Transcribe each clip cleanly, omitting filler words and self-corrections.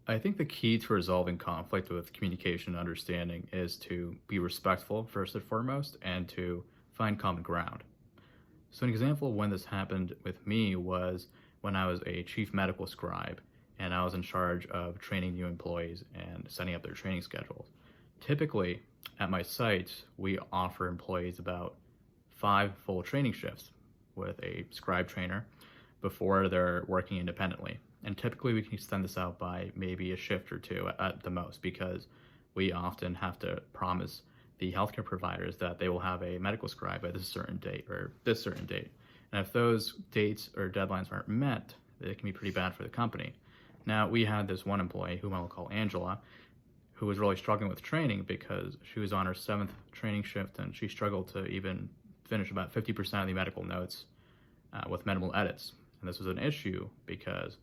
I think the key to resolving conflict with communication and understanding is to be respectful first and foremost and to find common ground. So, an example of when this happened with me was when I was a chief medical scribe and I was in charge of training new employees and setting up their training schedules. Typically, at my site, we offer employees about 5 full training shifts with a scribe trainer before they're working independently. And typically, we can extend this out by maybe a shift or two at the most because we often have to promise the healthcare providers that they will have a medical scribe at this certain date or this certain date. And if those dates or deadlines aren't met, it can be pretty bad for the company. Now, we had this one employee, whom I'll call Angela, who was really struggling with training because she was on her seventh training shift and she struggled to even finish about 50% of the medical notes with minimal edits. And this was an issue because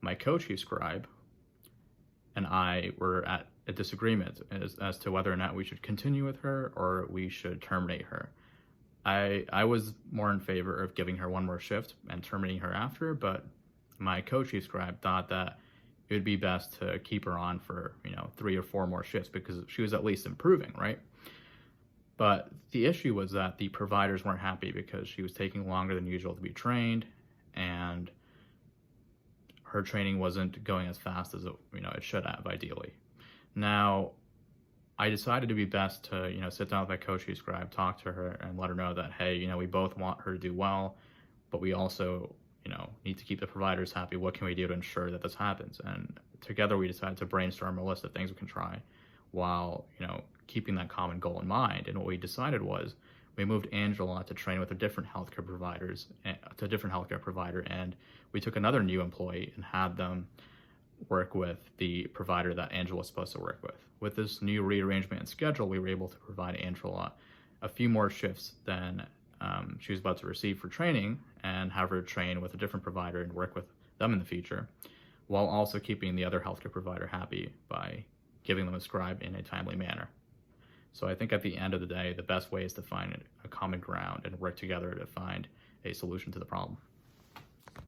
my co-chief scribe and I were at a disagreement as to whether or not we should continue with her or we should terminate her. I was more in favor of giving her one more shift and terminating her after, but my co-chief scribe thought that it would be best to keep her on for 3 or 4 more shifts because she was at least improving, right? But the issue was that the providers weren't happy because she was taking longer than usual to be trained, and her training wasn't going as fast as it should have ideally. Now, I decided to be best to sit down with my co-chief scribe, talk to her, and let her know that hey, we both want her to do well, but we also need to keep the providers happy. What can we do to ensure that this happens? And together we decided to brainstorm a list of things we can try while keeping that common goal in mind. And what we decided was we moved Angela to train with a different healthcare providers to a different healthcare provider, and we took another new employee and had them work with the provider that Angela was supposed to work with. With this new rearrangement and schedule, we were able to provide Angela a few more shifts than she was about to receive for training and have her train with a different provider and work with them in the future, while also keeping the other healthcare provider happy by giving them a scribe in a timely manner. So I think at the end of the day, the best way is to find a common ground and work together to find a solution to the problem.